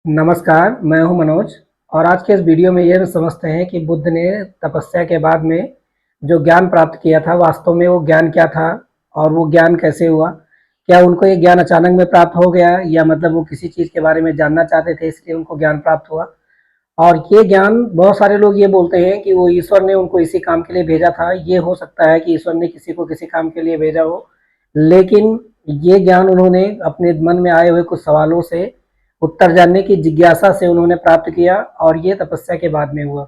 नमस्कार, मैं हूं मनोज। और आज के इस वीडियो में ये समझते हैं कि बुद्ध ने तपस्या के बाद में जो ज्ञान प्राप्त किया था, वास्तव में वो ज्ञान क्या था और वो ज्ञान कैसे हुआ? क्या उनको ये ज्ञान अचानक में प्राप्त हो गया, या मतलब वो किसी चीज़ के बारे में जानना चाहते थे इसलिए उनको ज्ञान प्राप्त हुआ? और ये ज्ञान, बहुत सारे लोग ये बोलते हैं कि वो ईश्वर ने उनको इसी काम के लिए भेजा था। ये हो सकता है कि ईश्वर ने किसी को किसी काम के लिए भेजा हो, लेकिन ये ज्ञान उन्होंने अपने मन में आए हुए कुछ सवालों से उत्तर जानने की जिज्ञासा से उन्होंने प्राप्त किया, और ये तपस्या के बाद में हुआ।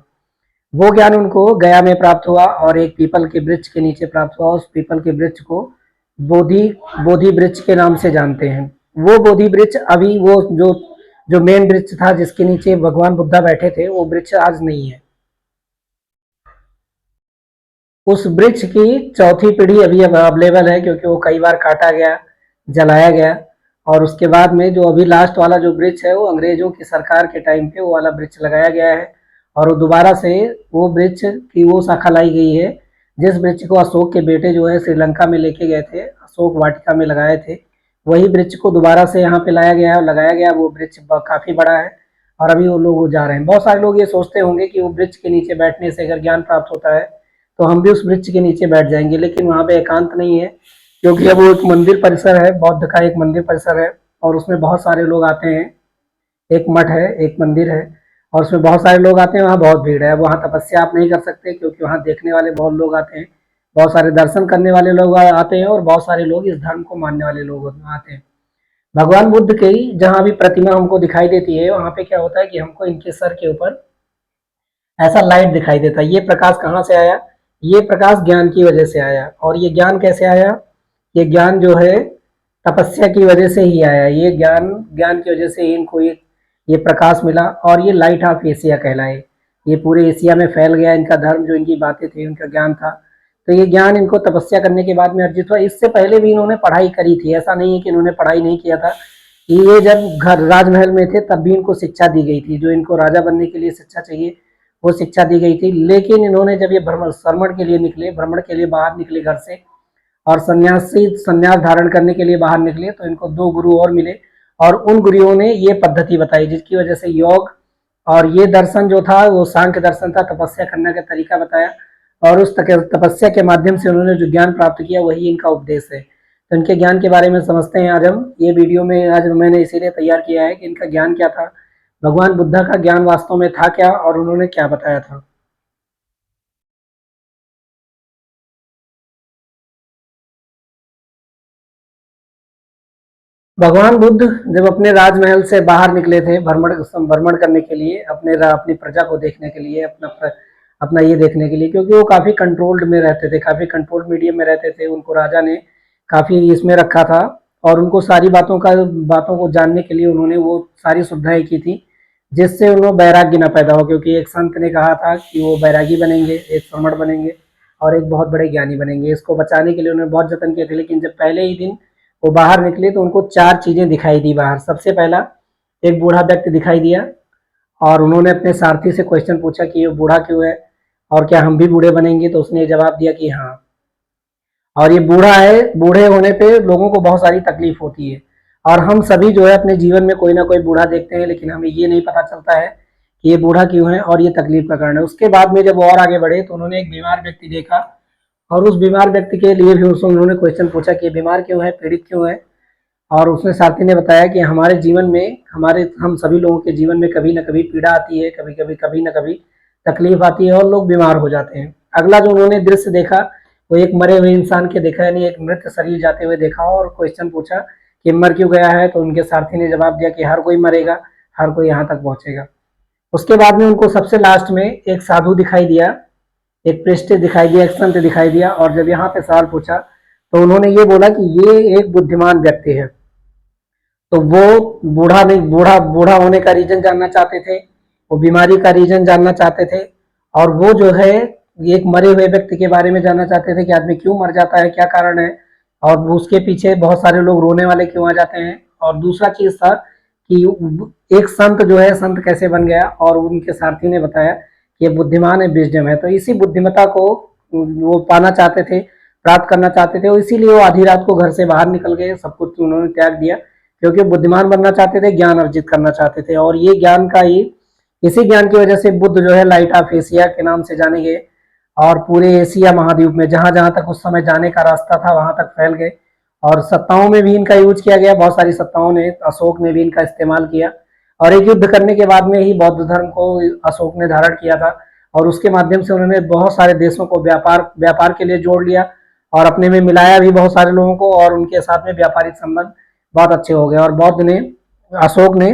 वो ज्ञान उनको गया में प्राप्त हुआ और एक पीपल के वृक्ष के नीचे प्राप्त हुआ। उस पीपल के वृक्ष को बोधि बोधि वृक्ष के नाम से जानते हैं। वो बोधि वृक्ष अभी वो जो जो मेन वृक्ष था जिसके नीचे भगवान बुद्धा बैठे थे, वो वृक्ष आज नहीं है। उस वृक्ष की चौथी पीढ़ी अभी अवेलेबल है, क्योंकि वो कई बार काटा गया, जलाया गया। और उसके बाद में जो अभी लास्ट वाला जो वृक्ष है, वो अंग्रेजों की सरकार के टाइम पे वो वाला वृक्ष लगाया गया है। और वो दोबारा से वो वृक्ष की वो शाखा लाई गई है जिस वृक्ष को अशोक के बेटे जो है श्रीलंका में लेके गए थे, अशोक वाटिका में लगाए थे। वही वृक्ष को दोबारा से यहाँ पे लाया गया है और लगाया गया। वो वृक्ष काफी बड़ा है और अभी वो लोग जा रहे हैं। बहुत सारे लोग ये सोचते होंगे कि वो वृक्ष के नीचे बैठने से अगर ज्ञान प्राप्त होता है तो हम भी उस वृक्ष के नीचे बैठ जाएंगे, लेकिन वहाँ पे एकांत नहीं है, क्योंकि अब वो एक मंदिर परिसर है, बौद्ध का एक मंदिर परिसर है और उसमें बहुत सारे लोग आते हैं। एक मठ है, एक मंदिर है और उसमें बहुत सारे लोग आते हैं। वहाँ बहुत भीड़ है, वहाँ तपस्या आप नहीं कर सकते, क्योंकि वहाँ देखने वाले बहुत लोग आते हैं, बहुत सारे दर्शन करने वाले लोग आते हैं और बहुत सारे लोग इस धर्म को मानने वाले लोग आते हैं। भगवान बुद्ध की जहाँ भी प्रतिमा हमको दिखाई देती है, वहाँ पे क्या होता है कि हमको इनके सर के ऊपर ऐसा लाइट दिखाई देता है। ये प्रकाश कहाँ से आया? ये प्रकाश ज्ञान की वजह से आया। और ये ज्ञान कैसे आया? ये ज्ञान जो है तपस्या की वजह से ही आया। ये ज्ञान ज्ञान की वजह से ही इनको ये प्रकाश मिला और ये लाइट ऑफ एशिया कहलाए। ये पूरे एशिया में फैल गया इनका धर्म, जो इनकी बातें थी, उनका ज्ञान था। तो ये ज्ञान इनको तपस्या करने के बाद में अर्जित हुआ। इससे पहले भी इन्होंने पढ़ाई करी थी, ऐसा नहीं है कि इन्होंने पढ़ाई नहीं किया था। ये जब घर राजमहल में थे तब भी इनको शिक्षा दी गई थी, जो इनको राजा बनने के लिए शिक्षा चाहिए वो शिक्षा दी गई थी। लेकिन इन्होंने जब ये भ्रमण के लिए निकले, भ्रमण के लिए बाहर निकले घर से और संन्यास धारण करने के लिए बाहर निकले, तो इनको दो गुरु और मिले और उन गुरुओं ने ये पद्धति बताई, जिसकी वजह से योग और ये दर्शन जो था वो सांख्य दर्शन था, तपस्या करने का तरीका बताया। और उस तपस्या के माध्यम से उन्होंने जो ज्ञान प्राप्त किया वही इनका उपदेश है। तो इनके ज्ञान के बारे में समझते हैं आज हम। ये वीडियो में आज मैंने इसीलिए तैयार किया है कि इनका ज्ञान क्या था, भगवान बुद्धा का ज्ञान वास्तव में था क्या और उन्होंने क्या बताया था। भगवान बुद्ध जब अपने राजमहल से बाहर निकले थे भ्रमण भ्रमण करने के लिए, अपनी प्रजा को देखने के लिए, अपना ये देखने के लिए, क्योंकि वो काफ़ी कंट्रोल्ड में रहते थे, काफ़ी कंट्रोल्ड मीडियम में रहते थे। उनको राजा ने काफ़ी इसमें रखा था और उनको सारी बातों को जानने के लिए उन्होंने वो सारी सुविधाएं की थी, जिससे उन्हें वैराग्य न पैदा हो। क्योंकि एक संत ने कहा था कि वो बैरागी बनेंगे, एक श्रमण बनेंगे और एक बहुत बड़े ज्ञानी बनेंगे। इसको बचाने के लिए उन्होंने बहुत जतन किए थे, लेकिन जब पहले ही दिन वो बाहर निकले तो उनको चार चीजें दिखाई दी बाहर। सबसे पहला, एक बूढ़ा व्यक्ति दिखाई दिया और उन्होंने अपने सारथी से क्वेश्चन पूछा कि ये बूढ़ा क्यों है और क्या हम भी बूढ़े बनेंगे? तो उसने जवाब दिया कि हाँ। और ये बूढ़ा है, बूढ़े होने पे लोगों को बहुत सारी तकलीफ होती है और हम सभी जो है अपने जीवन में कोई ना कोई बूढ़ा देखते हैं, लेकिन हमें ये नहीं पता चलता है कि ये बूढ़ा क्यों है और ये तकलीफ का कारण है। उसके बाद में जब और आगे बढ़े तो उन्होंने एक बीमार व्यक्ति देखा और उस बीमार व्यक्ति के लिए भी उसको उन्होंने क्वेश्चन पूछा कि बीमार क्यों है, पीड़ित क्यों है। और उसने साथी ने बताया कि हमारे जीवन में, हम सभी लोगों के जीवन में कभी ना कभी पीड़ा आती है, कभी ना कभी तकलीफ आती है और लोग बीमार हो जाते हैं। अगला जो उन्होंने दृश्य देखा वो एक मरे हुए इंसान के देखा, यानी एक मृत शरीर जाते हुए देखा और क्वेश्चन पूछा कि मर क्यों गया है? तो उनके सारथी ने जवाब दिया कि हर कोई मरेगा, हर कोई यहाँ तक पहुंचेगा। उसके बाद में उनको सबसे लास्ट में एक साधु दिखाई दिया, एक प्रेस्टेज दिखाई दिया, एक संत दिखाई दिया। और जब यहाँ पे सवाल पूछा तो उन्होंने ये बोला कि ये एक बुद्धिमान व्यक्ति है। तो वो बूढ़ा नहीं, बूढ़ा होने का रीजन जानना चाहते थे, वो बीमारी का रीजन जानना चाहते थे और वो जो है एक मरे हुए व्यक्ति के बारे में जानना चाहते थे कि आदमी क्यों मर जाता है, क्या कारण है और उसके पीछे बहुत सारे लोग रोने वाले क्यों आ जाते हैं। और दूसरा चीज था कि एक संत जो है, संत कैसे बन गया, और उनके सारथी ने बताया कि ये बुद्धिमान है, विजडम है। तो इसी बुद्धिमता को वो पाना चाहते थे, प्राप्त करना चाहते थे और इसीलिए वो आधी रात को घर से बाहर निकल गए, सब कुछ उन्होंने त्याग दिया, क्योंकि बुद्धिमान बनना चाहते थे, ज्ञान अर्जित करना चाहते थे। और ये ज्ञान का ही, इसी ज्ञान की वजह से बुद्ध जो है लाइट ऑफ एशिया के नाम से जाने गए और पूरे एशिया महाद्वीप में जहां जहां तक उस समय जाने का रास्ता था वहां तक फैल गए। और सत्ताओं में भी इनका यूज किया गया, बहुत सारी सत्ताओं ने, अशोक ने भी इनका इस्तेमाल किया। और एक युद्ध करने के बाद में ही बौद्ध धर्म को अशोक ने धारण किया था और उसके माध्यम से उन्होंने बहुत सारे देशों को व्यापार के लिए जोड़ लिया और अपने में मिलाया भी बहुत सारे लोगों को, और उनके साथ में व्यापारिक संबंध बहुत अच्छे हो गए। और बौद्ध ने, अशोक ने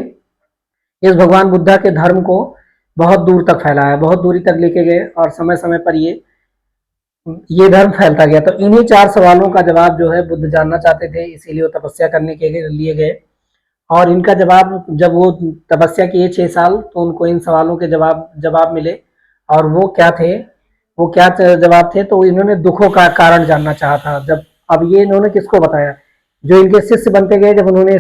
इस भगवान बुद्धा के धर्म को बहुत दूर तक फैलाया, बहुत दूरी तक लेके गए और समय समय पर ये धर्म फैलता गया। तो इन्हीं 4 सवालों का जवाब जो है बुद्ध जानना चाहते थे, इसीलिए वो तपस्या करने के लिए गए। और इनका जवाब, जब वो तपस्या किए 6 साल, तो उनको इन सवालों के जवाब मिले। और वो क्या थे, वो क्या जवाब थे, तो इन्होंने दुखों का कारण जानना चाहा था। जब अब ये इन्होंने किसको बताया, जो इनके शिष्य बनते गए, जब उन्होंने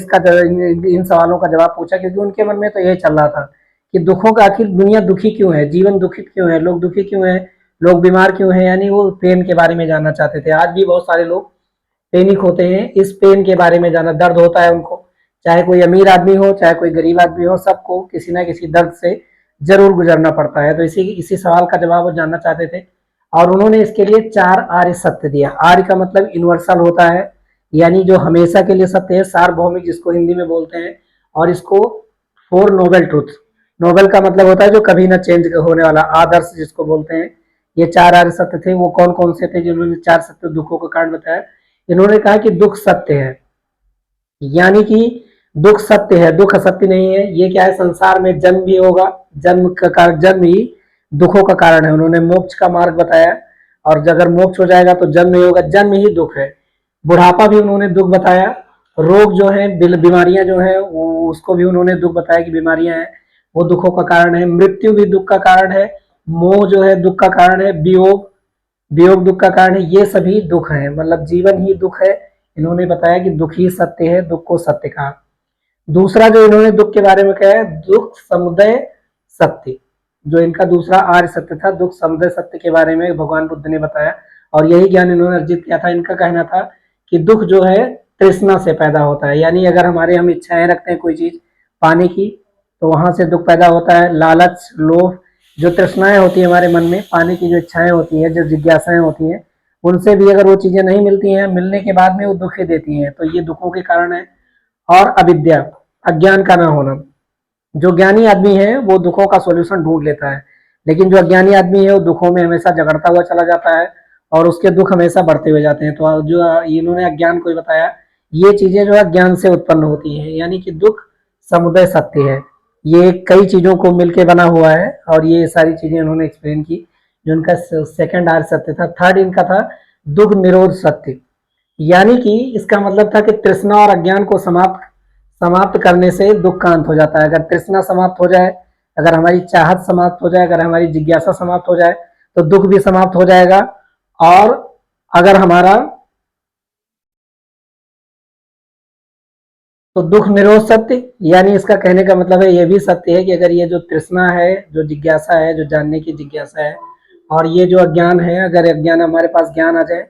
इन सवालों का जवाब पूछा, क्योंकि उनके मन में तो यही चल रहा था कि दुखों का, आखिर दुनिया दुखी क्यों है, जीवन दुखित क्यों है, लोग दुखी क्यों है, लोग बीमार क्यों है, यानी वो पेन के बारे में जानना चाहते थे। आज भी बहुत सारे लोग पेनिक होते हैं, इस पेन के बारे में जानना, दर्द होता है उनको, चाहे कोई अमीर आदमी हो चाहे कोई गरीब आदमी हो, सबको किसी ना किसी दर्द से जरूर गुजरना पड़ता है। तो इसी सवाल का जवाब वो जानना चाहते थे और उन्होंने इसके लिए 4 आर्य सत्य दिया। आर्य का मतलब यूनिवर्सल होता है, यानी जो हमेशा के लिए सत्य है, सार्वभौमिक जिसको हिंदी में बोलते हैं। और इसको 4 नोबल ट्रूथ, नोबल का मतलब होता है जो कभी ना चेंज होने वाला, आदर्श जिसको बोलते हैं। ये 4 आर्य सत्य थे। वो कौन कौन से थे जिन्होंने 4 सत्य दुखों का कारण बताया? इन्होंने कहा कि दुख सत्य है, यानी कि दुख सत्य है, दुख असत्य नहीं है। ये क्या है, संसार में जन्म भी होगा, जन्म का कारण, जन्म ही दुखों का कारण है। उन्होंने मोक्ष का मार्ग बताया, और अगर मोक्ष हो जाएगा तो जन्म नहीं होगा, जन्म ही दुख है। बुढ़ापा भी उन्होंने दुख बताया, रोग जो है, बीमारियां जो है, उसको भी उन्होंने दुख बताया कि बीमारियां हैं, वो दुखों का कारण है। मृत्यु भी दुख का कारण है, मोह जो है दुख का कारण है, वियोग वियोग दुख का कारण है। ये सभी दुख है, मतलब जीवन ही दुख है। इन्होंने बताया कि दुख ही सत्य है, दुख को सत्य कहा। दूसरा जो इन्होंने दुख के बारे में कहा है, दुख समुदय सत्य, जो इनका दूसरा आर्य सत्य था, दुख समुदय सत्य के बारे में भगवान बुद्ध ने बताया। और यही ज्ञान इन्होंने अर्जित किया था। इनका कहना था कि दुख जो है तृष्णा से पैदा होता है, यानी अगर हम इच्छाएं रखते हैं कोई चीज पाने की, तो वहां से दुख पैदा होता है। लालच, लोभ, जो तृष्णाएं होती है हमारे मन में, पाने की जो इच्छाएं होती है, जो जिज्ञासाएं होती हैं, उनसे भी अगर वो चीजें नहीं मिलती हैं, मिलने के बाद में वो दुख ही देती हैं, तो ये दुखों के कारण है। और अविद्या, अज्ञान का ना होना। जो ज्ञानी आदमी है वो दुखों का सॉल्यूशन ढूंढ लेता है, लेकिन जो अज्ञानी आदमी है वो दुखों में हमेशा जगड़ता हुआ चला जाता है और उसके दुख हमेशा बढ़ते हुए जाते हैं। तो जो इन्होंने अज्ञान को बताया, ये चीजें जो है ज्ञान से उत्पन्न होती हैं, यानी कि दुख समुदय सत्य है। ये कई चीजों को मिलके बना हुआ है और ये सारी चीजें उन्होंने एक्सप्लेन की। जो इनका सेकंड आर्य सत्य था। थर्ड इनका था दुख निरोध सत्य, यानी कि इसका मतलब था कि तृष्णा और अज्ञान को समाप्त करने से दुख का अंत हो जाता है। अगर तृष्णा समाप्त हो जाए, अगर हमारी चाहत समाप्त हो जाए, अगर हमारी जिज्ञासा समाप्त हो जाए, तो दुख भी समाप्त हो जाएगा। और अगर हमारा, तो दुख निरोध सत्य, यानी इसका कहने का मतलब है, यह भी सत्य है कि अगर ये जो तृष्णा है, जो जिज्ञासा है, जो जानने की जिज्ञासा है, और ये जो अज्ञान है, अगर अज्ञान, हमारे पास ज्ञान आ जाए,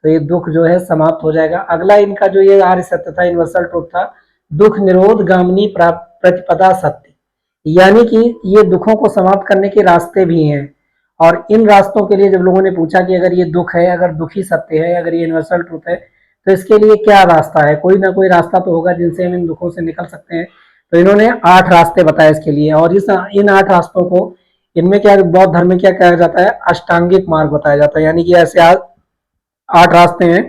तो ये दुख जो है समाप्त हो जाएगा। अगला इनका जो ये आर्य सत्य था, यूनिवर्सल ट्रूथ था, दुख निरोध गामिनी प्रतिपदा सत्य, यानी कि ये दुखों को समाप्त करने के रास्ते भी हैं। और इन रास्तों के लिए जब लोगों ने पूछा कि अगर ये दुख है, अगर दुख ही सत्य है, अगर ये यूनिवर्सल ट्रूथ है, तो इसके लिए क्या रास्ता है? कोई ना कोई रास्ता तो होगा जिनसे हम इन दुखों से निकल सकते हैं। तो इन्होंने 8 रास्ते बताए इसके लिए। और इन 8 रास्तों को, इनमें क्या, बौद्ध धर्म में क्या कहा जाता है, अष्टांगिक मार्ग बताया जाता है, यानी कि ऐसे 8 रास्ते हैं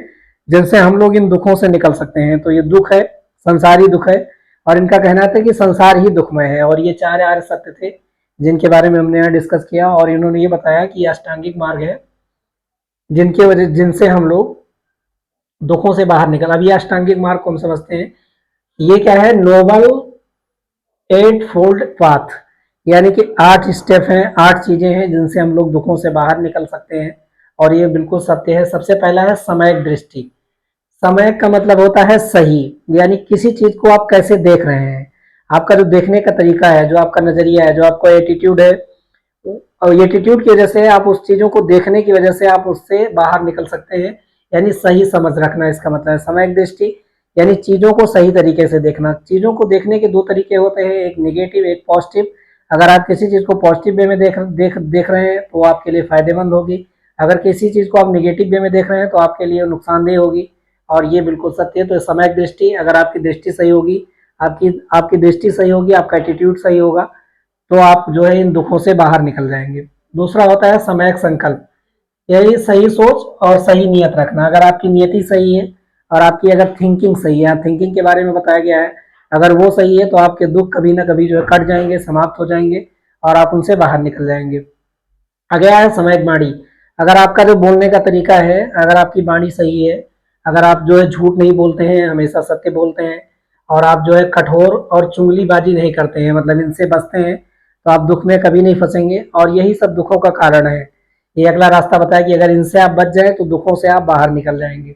जिनसे हम लोग इन दुखों से निकल सकते हैं। तो ये दुख है, संसारी दुख है, और इनका कहना था कि संसार ही दुखमय है। और ये 4 आर्य सत्य थे जिनके बारे में हमने यहाँ डिस्कस किया। और इन्होंने ये बताया कि अष्टांगिक मार्ग है जिनके वजह, जिनसे हम लोग दुखों से बाहर निकल। अब ये अष्टांगिक मार्ग को हम समझते हैं, ये क्या है, नोबल 8 फोल्ड पाथ, यानी कि 8 स्टेप हैं, 8 चीजें हैं जिनसे हम लोग दुखों से बाहर निकल सकते हैं। और ये बिल्कुल सत्य है। सबसे पहला है समयक दृष्टि। समय का मतलब होता है सही, यानी किसी चीज को आप कैसे देख रहे हैं, आपका जो देखने का तरीका है, जो आपका नजरिया है, जो आपका एटीट्यूड है, और एटीट्यूड की वजह से आप उस चीजों को देखने की वजह से आप उससे बाहर निकल सकते हैं, यानी सही समझ रखना, इसका मतलब है समयक दृष्टि। यानी चीज़ों को सही तरीके से देखना। चीज़ों को देखने के दो तरीके होते हैं, एक नेगेटिव, एक पॉजिटिव। अगर आप किसी चीज़ को पॉजिटिव वे में देख रहे हैं तो वो आपके लिए फ़ायदेमंद होगी। अगर किसी चीज़ को आप नेगेटिव वे में देख रहे हैं तो आपके लिए नुकसानदेह होगी, और ये बिल्कुल सत्य है। तो समय दृष्टि, अगर आपकी दृष्टि सही होगी, आपकी आपकी दृष्टि सही होगी, आपका एटीट्यूड सही होगा, तो आप जो है इन दुखों से बाहर निकल जाएंगे। दूसरा होता है समयक संकल्प, यही सही सोच और सही नियत रखना। अगर आपकी नियति सही है और आपकी अगर थिंकिंग सही है, थिंकिंग के बारे में बताया गया है, अगर वो सही है तो आपके दुख कभी ना कभी जो है कट जाएंगे, समाप्त हो जाएंगे, और आप उनसे बाहर निकल जाएंगे। अगला है समयक वाणी। अगर आपका जो बोलने का तरीका है, अगर आपकी वाणी सही है, अगर आप जो है झूठ नहीं बोलते हैं, हमेशा सत्य बोलते हैं, और आप जो है कठोर और चुगलीबाजी नहीं करते हैं, मतलब इनसे बचते हैं, तो आप दुख में कभी नहीं फंसेंगे, और यही सब दुखों का कारण है। ये अगला रास्ता बताया कि अगर इनसे आप बच जाएं तो दुखों से आप बाहर निकल जाएंगे।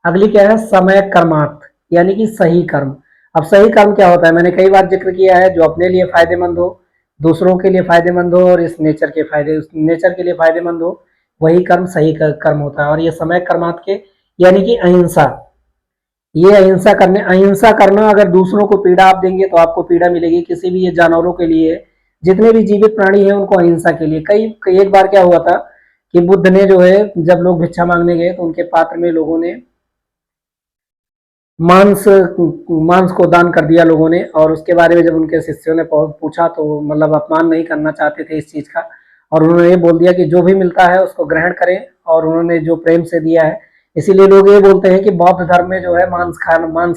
अगली क्या है समय कर्मार्थ, यानी कि सही कर्म। अब सही कर्म क्या होता है, मैंने कई बार जिक्र किया है, जो अपने लिए फायदेमंद हो, दूसरों के लिए फायदेमंद हो, और इस नेचर के लिए फायदेमंद हो, वही कर्म सही कर्म होता है। और ये समय कर्मार्थ के, यानी कि अहिंसा, ये अहिंसा करना, अगर दूसरों को पीड़ा आप देंगे तो आपको पीड़ा मिलेगी। किसी भी, ये जानवरों के लिए, जितने भी जीवित प्राणी हैं उनको अहिंसा के लिए, कई एक बार क्या हुआ था कि बुद्ध ने जो है, जब लोग भिक्षा मांगने गए तो उनके पात्र में लोगों ने मांस मांस को दान कर दिया लोगों ने। और उसके बारे में जब उनके शिष्यों ने पूछा तो मतलब अपमान नहीं करना चाहते थे इस चीज़ का, और उन्होंने ये बोल दिया कि जो भी मिलता है उसको ग्रहण करें, और उन्होंने जो प्रेम से दिया है। इसीलिए लोग ये बोलते हैं कि बौद्ध धर्म में जो है मांस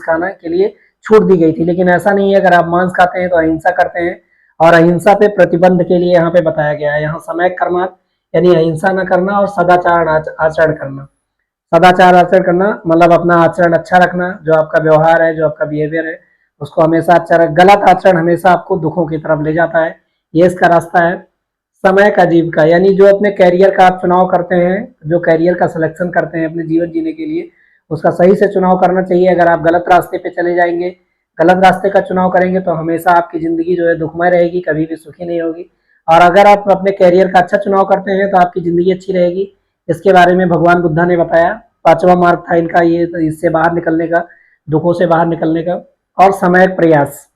खाना के लिए छूट दी गई थी, लेकिन ऐसा नहीं है। अगर आप मांस खाते हैं तो अहिंसा करते हैं, और अहिंसा पे प्रतिबंध के लिए यहाँ पे बताया गया है। यहाँ समय कर्मा, यानी अहिंसा न करना, और सदाचार आचरण करना। सदाचार आचरण करना मतलब अपना आचरण अच्छा रखना, जो आपका व्यवहार है, जो आपका बिहेवियर है, उसको हमेशा अच्छा रख। गलत आचरण हमेशा आपको दुखों की तरफ ले जाता है, ये इसका रास्ता है। समय का जीविका, यानी जो अपने कैरियर का आप चुनाव करते हैं, जो कैरियर का सिलेक्शन करते हैं अपने जीवन जीने के लिए, उसका सही से चुनाव करना चाहिए। अगर आप गलत रास्ते पे चले जाएंगे, गलत रास्ते का चुनाव करेंगे, तो हमेशा आपकी ज़िंदगी जो है दुखमय रहेगी, कभी भी सुखी नहीं होगी। और अगर आप अपने कैरियर का अच्छा चुनाव करते हैं तो आपकी ज़िंदगी अच्छी रहेगी। इसके बारे में भगवान बुद्धा ने बताया, पांचवा मार्ग था इनका ये, तो इससे बाहर निकलने का, दुखों से बाहर निकलने का। और समय प्रयास,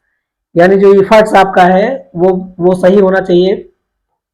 यानी जो इफर्ट्स आपका है वो सही होना चाहिए,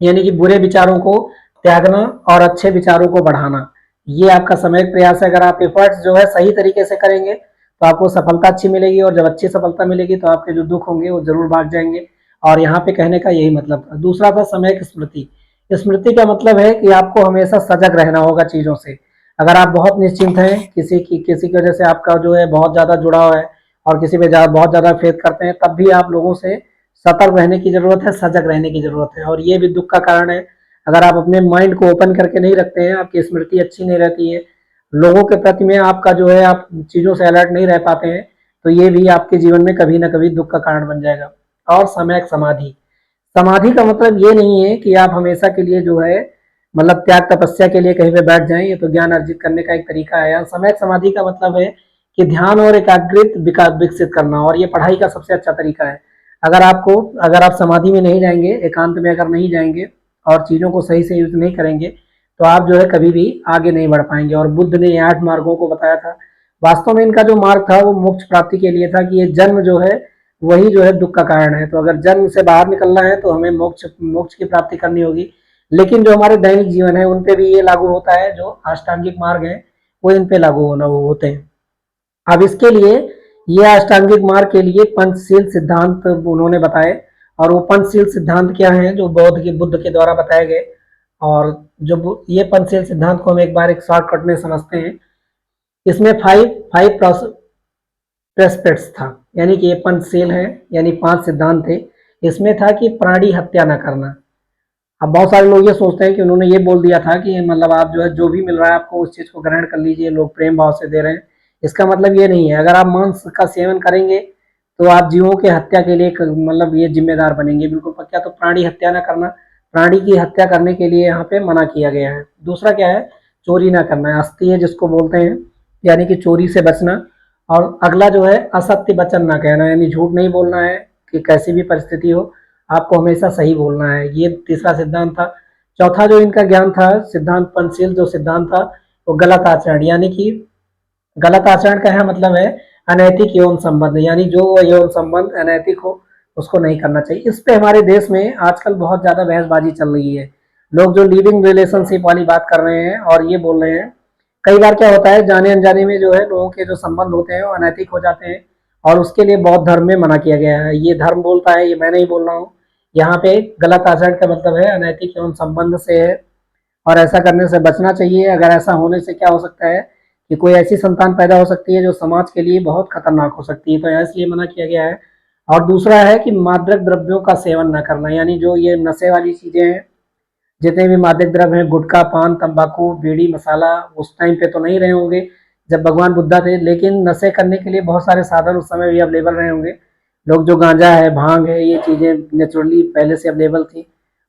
यानी कि बुरे विचारों को त्यागना और अच्छे विचारों को बढ़ाना, ये आपका सामयिक प्रयास है। अगर आप एफर्ट्स जो है सही तरीके से करेंगे तो आपको सफलता अच्छी मिलेगी, और जब अच्छी सफलता मिलेगी तो आपके जो दुख होंगे वो जरूर भाग जाएंगे। और यहाँ पे कहने का यही मतलब था। दूसरा था समय स्मृति। स्मृति का मतलब है कि आपको हमेशा सजग रहना होगा चीज़ों से। अगर आप बहुत निश्चिंत हैं, किसी की वजह से आपका जो है बहुत ज़्यादा जुड़ाव है, और किसी पे बहुत ज़्यादा फेथ करते हैं, तब भी आप लोगों से सतर्क रहने की ज़रूरत है, सजग रहने की ज़रूरत है। और ये भी दुख का कारण है। अगर आप अपने माइंड को ओपन करके नहीं रखते हैं, आपकी स्मृति अच्छी नहीं रहती है, लोगों के प्रति में आपका जो है, आप चीज़ों से अलर्ट नहीं रह पाते हैं, तो ये भी आपके जीवन में कभी ना कभी दुख का कारण बन जाएगा। और सम्यक समाधि, समाधि का मतलब ये नहीं है कि आप हमेशा के लिए जो है, मतलब त्याग तपस्या के लिए कहीं पे बैठ जाएं। ये तो ज्ञान अर्जित करने का एक तरीका है। सम्यक समाधि का मतलब है कि ध्यान और एकाग्रित विकसित करना, और ये पढ़ाई का सबसे अच्छा तरीका है। अगर आप समाधि में नहीं जाएंगे, एकांत में अगर नहीं जाएंगे, और चीज़ों को सही से यूज नहीं करेंगे, तो आप जो है कभी भी आगे नहीं बढ़ पाएंगे। और बुद्ध ने 8 मार्गों को बताया था। वास्तव में इनका जो मार्ग था वो मोक्ष प्राप्ति के लिए था, कि ये जन्म जो है वही जो है दुख का कारण है। तो अगर जन्म से बाहर निकलना है तो हमें मोक्ष मोक्ष की प्राप्ति करनी होगी। लेकिन जो हमारे दैनिक जीवन है उन पे भी ये लागू होता है, जो अष्टांगिक मार्ग है वो इन पे लागू होते हैं। अब इसके लिए, ये अष्टांगिक मार्ग के लिए पंचशील सिद्धांत उन्होंने बताए। और वो पंचशील सिद्धांत क्या है, जो बुद्ध के द्वारा बताए गए। और जो ये पंचशील सिद्धांत को हम एक बार एक शॉर्टकट में समझते हैं। इसमें फाइव फाइव प्रेस्पेक्ट्स था, यानी कि ये पंचशील है, यानी 5 सिद्धांत थे। इसमें था कि प्राणी हत्या न करना। अब बहुत सारे लोग ये सोचते हैं कि उन्होंने ये बोल दिया था कि मतलब आप जो है, जो भी मिल रहा है आपको उस चीज़ को ग्रहण कर लीजिए, लोग प्रेम भाव से दे रहे हैं। इसका मतलब ये नहीं है। अगर आप मांस का सेवन करेंगे तो आप जीवों के हत्या के लिए मतलब ये जिम्मेदार बनेंगे, बिल्कुल पक्का। तो प्राणी हत्या ना करना, प्राणी की हत्या करने के लिए यहाँ पे मना किया गया है। दूसरा क्या है, चोरी ना करना है, अस्तेय जिसको बोलते हैं, यानी कि चोरी से बचना। और अगला जो है, असत्य वचन ना कहना, यानी झूठ नहीं बोलना है, कि कैसी भी परिस्थिति हो आपको हमेशा सही बोलना है। ये तीसरा सिद्धांत था। चौथा जो इनका ज्ञान था, सिद्धांत पंचशील जो सिद्धांत था, वो गलत आचरण, यानी कि गलत आचरण का है मतलब है, अनैतिक यौन संबंध, यानी जो यौन संबंध अनैतिक हो उसको नहीं करना चाहिए। इस पे हमारे देश में आजकल बहुत ज़्यादा बहसबाजी चल रही है। लोग जो लिविंग रिलेशनशिप वाली बात कर रहे हैं और ये बोल रहे हैं, कई बार क्या होता है जाने अनजाने में जो है लोगों के जो संबंध होते हैं वो अनैतिक हो जाते हैं, और उसके लिए बौद्ध धर्म में मना किया गया है। ये धर्म बोलता है, ये मैं नहीं बोल रहा हूँ। यहाँ पे गलत आचरण का मतलब है अनैतिक यौन संबंध से है, और ऐसा करने से बचना चाहिए। अगर ऐसा होने से क्या हो सकता है कि कोई ऐसी संतान पैदा हो सकती है जो समाज के लिए बहुत खतरनाक हो सकती है, तो इसलिए मना किया गया है। और दूसरा है कि मादक द्रव्यों का सेवन न करना, यानी जो ये नशे वाली चीजें हैं, जितने भी मादक द्रव्य हैं, गुटखा, पान, तंबाकू, बीड़ी, मसाला, उस टाइम पे तो नहीं रहे होंगे जब भगवान बुद्धा थे, लेकिन नशे करने के लिए बहुत सारे साधन उस समय भी अवेलेबल रहे होंगे। लोग जो गांजा है, भांग है, ये चीजें नेचुरली पहले से अवेलेबल थी।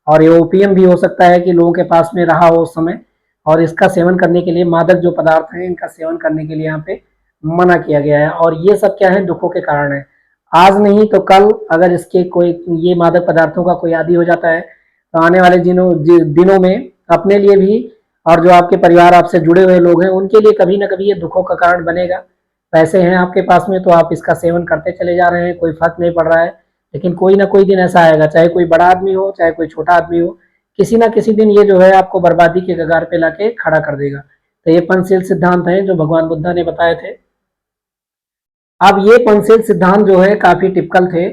और ये ओपियम भी हो सकता है कि लोगों के पास में रहा हो उस समय, और इसका सेवन करने के लिए, मादक जो पदार्थ हैं इनका सेवन करने के लिए यहाँ पे मना किया गया है। और ये सब क्या है, दुखों के कारण है। आज नहीं तो कल अगर इसके कोई, ये मादक पदार्थों का कोई आदि हो जाता है, तो आने वाले दिनों में अपने लिए भी और जो आपके परिवार आपसे जुड़े हुए लोग हैं उनके लिए कभी ना कभी ये दुखों का कारण बनेगा। पैसे हैं आपके पास में तो आप इसका सेवन करते चले जा रहे हैं, कोई फर्क नहीं पड़ रहा है, लेकिन कोई ना कोई दिन ऐसा आएगा, चाहे कोई बड़ा आदमी हो चाहे कोई छोटा आदमी हो, किसी ना किसी दिन ये जो है आपको बर्बादी के कगार पे लाके खड़ा कर देगा। तो ये पंचशील सिद्धांत हैं जो भगवान बुद्धा ने बताए थे। अब ये पंचशील सिद्धांत जो है काफी टिपिकल थे,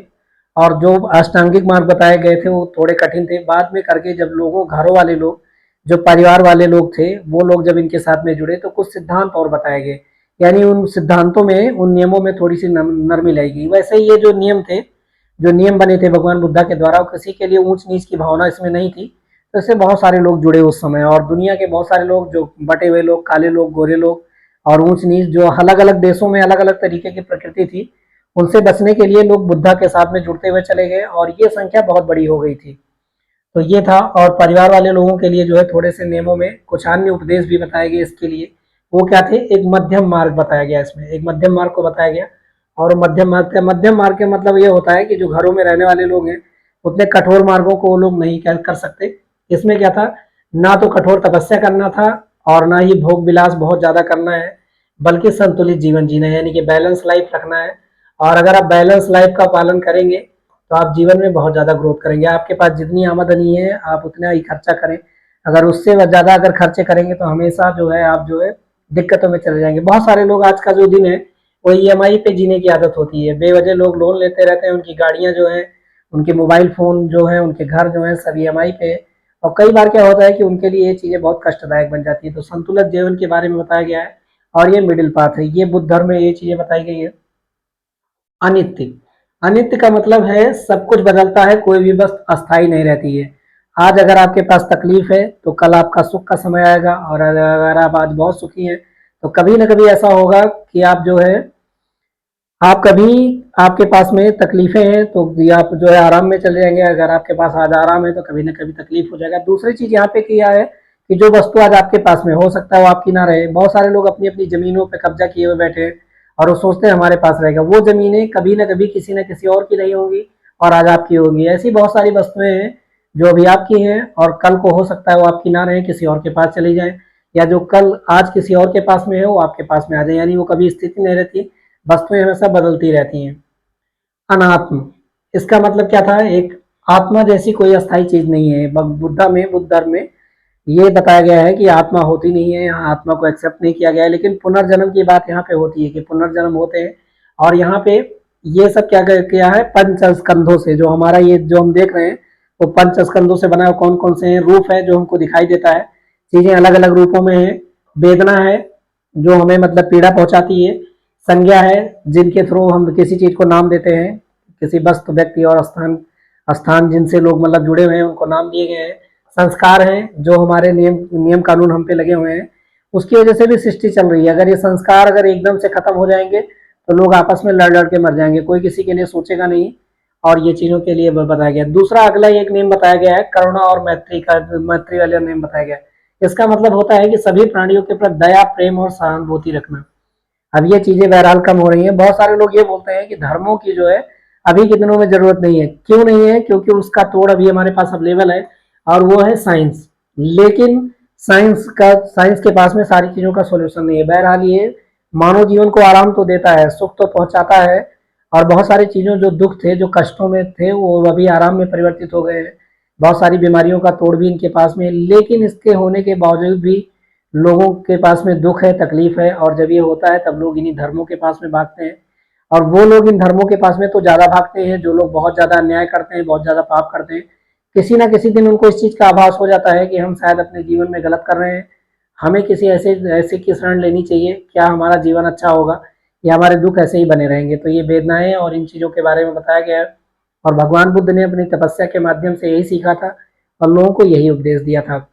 और जो अष्टांगिक मार्ग बताए गए थे वो थोड़े कठिन थे। बाद में करके जब लोगों, घरों वाले लोग, जो परिवार वाले लोग थे, वो लोग जब इनके साथ में जुड़े तो कुछ सिद्धांत और बताए गए, यानी उन सिद्धांतों में, उन नियमों में थोड़ी सी नरमी लाई गई। वैसे ये जो नियम थे, जो नियम बने थे भगवान बुद्धा के द्वारा, किसी के लिए ऊंच नीच की भावना इसमें नहीं थी। तो इससे बहुत सारे लोग जुड़े उस समय, और दुनिया के बहुत सारे लोग, जो बटे हुए लोग, काले लोग, गोरे लोग, और ऊंच नीच जो अलग अलग देशों में अलग अलग तरीके की प्रकृति थी, उनसे बचने के लिए लोग बुद्धा के साथ में जुड़ते हुए चले गए, और ये संख्या बहुत बड़ी हो गई थी। तो ये था। और परिवार वाले लोगों के लिए जो है थोड़े से नियमों में कुछ अन्य उपदेश भी बताए गए इसके लिए। वो क्या थे, एक मध्यम मार्ग बताया गया, इसमें एक मध्यम मार्ग को बताया गया। और मध्यम मार्ग का मतलब ये होता है कि जो घरों में रहने वाले लोग हैं उतने कठोर मार्गों को वो लोग नहीं कर सकते। इसमें क्या था, ना तो कठोर तपस्या करना था और ना ही भोग विलास बहुत ज्यादा करना है, बल्कि संतुलित जीवन जीना है, यानी कि बैलेंस लाइफ रखना है। और अगर आप बैलेंस लाइफ का पालन करेंगे तो आप जीवन में बहुत ज़्यादा ग्रोथ करेंगे। आपके पास जितनी आमदनी है आप उतना ही खर्चा करें, अगर उससे ज़्यादा अगर खर्चे करेंगे तो हमेशा जो है आप जो है दिक्कतों में चले जाएंगे। बहुत सारे लोग, आज का जो दिन है वो ईएमआई पे जीने की आदत होती है, बेवजह लोग लोन लेते रहते हैं, उनकी गाड़ियाँ जो है, उनके मोबाइल फ़ोन जो है, उनके घर जो है, सब ईएमआई पे है। और कई बार क्या होता है कि उनके लिए ये चीज़ें बहुत कष्टदायक बन जाती है। तो संतुलित जीवन के बारे में बताया गया है, और ये मिडिल पाथ है, ये बुद्ध धर्म में ये चीज़ें बताई गई है। अनित्य, अनित्य का मतलब है सब कुछ बदलता है, कोई भी वस्तु अस्थाई नहीं रहती है। आज अगर आपके पास तकलीफ है तो कल आपका सुख का समय आएगा, और अगर आप आज बहुत सुखी हैं तो कभी ना कभी ऐसा होगा कि आप जो है, आप कभी, आपके पास में तकलीफें हैं तो आप जो है आराम में चले जाएंगे। अगर आपके पास आज आराम है तो कभी ना कभी तकलीफ हो जाएगा। दूसरी चीज यहाँ पे किया है कि जो वस्तु आज आपके पास में हो सकता है वो आपकी ना रहे। बहुत सारे लोग अपनी अपनी जमीनों पे कब्जा किए हुए बैठे हैं और वो सोचते हैं हमारे पास रहेगा। वो जमीनें कभी ना कभी किसी न किसी और की नहीं होंगी और आज आपकी होगी। ऐसी बहुत सारी वस्तुएं हैं जो अभी आपकी हैं और कल को हो सकता है वो आपकी ना रहे, किसी और के पास चली जाए, या जो कल आज किसी और के पास में है वो आपके पास में आ जाए, यानी वो कभी स्थिति नहीं रहती, वस्तुएं हमेशा बदलती रहती हैं। अनात्म, इसका मतलब क्या था, एक आत्मा जैसी कोई अस्थाई चीज नहीं है। बुद्धा में, बुद्ध धर्म में ये बताया गया है कि आत्मा होती नहीं है, यहाँ आत्मा को एक्सेप्ट नहीं किया गया है। लेकिन पुनर्जन्म की बात यहाँ पे होती है कि पुनर्जन्म होते हैं। और यहाँ पे ये सब क्या किया है, पंच स्कंधों से, जो हमारा ये जो हम देख रहे हैं वो पंच स्कंधों से बना है। कौन कौन से हैं, रूप है जो हमको दिखाई देता है, चीजें अलग अलग रूपों में है। वेदना है जो हमें मतलब पीड़ा पहुंचाती है। संज्ञा है जिनके थ्रू हम किसी चीज को नाम देते हैं, किसी वस्तु, व्यक्ति और स्थान, स्थान जिनसे लोग मतलब जुड़े हुए हैं उनको नाम दिए गए हैं। संस्कार हैं जो हमारे नियम नियम कानून हम पे लगे हुए हैं, उसकी वजह से भी सृष्टि चल रही है। अगर ये संस्कार अगर एकदम से खत्म हो जाएंगे तो लोग आपस में लड़ लड़ के मर जाएंगे, कोई किसी के लिए सोचेगा नहीं। और ये चीजों के लिए बताया गया। दूसरा अगला एक नियम बताया गया है, करुणा और मैत्री का, मैत्री वाला नियम बताया गया है। इसका मतलब होता है कि सभी प्राणियों के प्रति दया, प्रेम और सहानुभूति रखना। अब ये चीजें बहरहाल कम हो रही हैं। बहुत सारे लोग ये बोलते हैं कि धर्मों की जो है अभी के दिनों में जरूरत नहीं है। क्यों नहीं है? क्योंकि उसका तोड़ अभी हमारे पास अवेलेबल है, और वो है साइंस। लेकिन साइंस के पास में सारी चीजों का सॉल्यूशन नहीं है। बहरहाल ये मानव जीवन को आराम तो देता है, सुख तो पहुंचाता है, और बहुत सारी चीज़ों जो दुख थे, जो कष्टों में थे, वो अभी आराम में परिवर्तित हो गए हैं। बहुत सारी बीमारियों का तोड़ भी इनके पास में, लेकिन इसके होने के बावजूद भी लोगों के पास में दुख है, तकलीफ है, और जब ये होता है तब लोग इन्हीं धर्मों के पास में भागते हैं। और वो लोग इन धर्मों के पास में तो ज़्यादा भागते हैं जो लोग बहुत ज़्यादा अन्याय करते हैं, बहुत ज़्यादा पाप करते हैं। किसी ना किसी दिन उनको इस चीज़ का आभास हो जाता है कि हम शायद अपने जीवन में गलत कर रहे हैं, हमें किसी ऐसे ऐसे की शरण लेनी चाहिए, क्या हमारा जीवन अच्छा होगा या हमारे दुख ऐसे ही बने रहेंगे। तो ये वेदनाएं और इन चीज़ों के बारे में बताया गया है, और भगवान बुद्ध ने अपनी तपस्या के माध्यम से यही सीखा था और लोगों को यही उपदेश दिया था।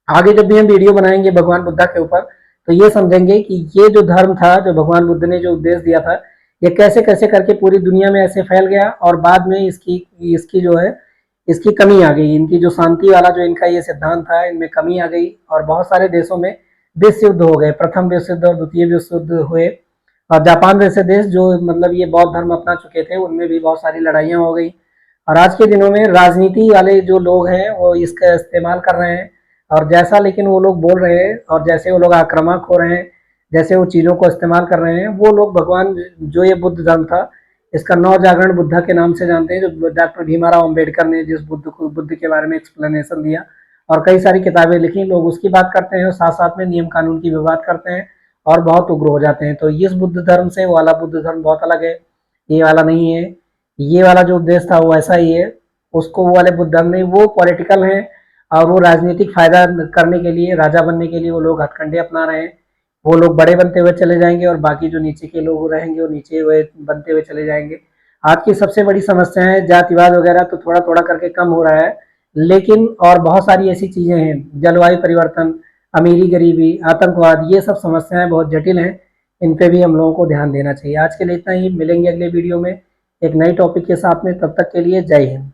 आगे जब भी हम वीडियो बनाएंगे भगवान बुद्धा के ऊपर, तो ये समझेंगे कि ये जो धर्म था, जो भगवान बुद्ध ने जो उपदेश दिया था, ये कैसे कैसे करके पूरी दुनिया में ऐसे फैल गया, और बाद में इसकी इसकी जो है इसकी कमी आ गई। इनकी जो शांति वाला जो इनका ये सिद्धांत था, इनमें कमी आ गई, और बहुत सारे देशों में विश्व युद्ध हो गए, प्रथम विश्व युद्ध और द्वितीय विश्व युद्ध हुए। और जापान जैसे देश जो मतलब ये बौद्ध धर्म अपना चुके थे, उनमें भी बहुत सारी लड़ाइयाँ हो गई। और आज के दिनों में राजनीति वाले जो लोग हैं वो इसका इस्तेमाल कर रहे हैं, और जैसा लेकिन वो लोग बोल रहे हैं और जैसे वो लोग आक्रामक हो रहे हैं, जैसे वो चीज़ों को इस्तेमाल कर रहे हैं, वो लोग भगवान जो ये बुद्ध धर्म था, इसका नव जागरण बुद्धा के नाम से जानते हैं, जो डॉक्टर भीमाराव अम्बेडकर ने जिस बुद्ध के बारे में एक्सप्लेनेशन दिया और कई सारी किताबें लिखी, लोग उसकी बात करते हैं और साथ साथ में नियम कानून की भी बात करते हैं और बहुत उग्र हो जाते हैं। तो इस बुद्ध धर्म से वो वाला बुद्ध धर्म बहुत अलग है, ये वाला नहीं है। ये वाला जो उपदेश था वो ऐसा ही है, उसको वो वाले बुद्ध धर्म नहीं, वो पॉलिटिकल है और वो राजनीतिक फायदा करने के लिए, राजा बनने के लिए वो लोग हथकंडे अपना रहे हैं। वो लोग बड़े बनते हुए चले जाएंगे और बाकी जो नीचे के लोग रहेंगे वो नीचे हुए बनते हुए चले जाएंगे। आज की सबसे बड़ी समस्या है जातिवाद वगैरह, तो थोड़ा थोड़ा करके कम हो रहा है, लेकिन और बहुत सारी ऐसी चीजें हैं, जलवायु परिवर्तन, अमीरी गरीबी, आतंकवाद, ये सब समस्याएं बहुत जटिल हैं। इन पे भी हम लोगों को ध्यान देना चाहिए। आज के लिए इतना ही, मिलेंगे अगले वीडियो में एक नई टॉपिक के साथ में, तब तक के लिए जय हिंद।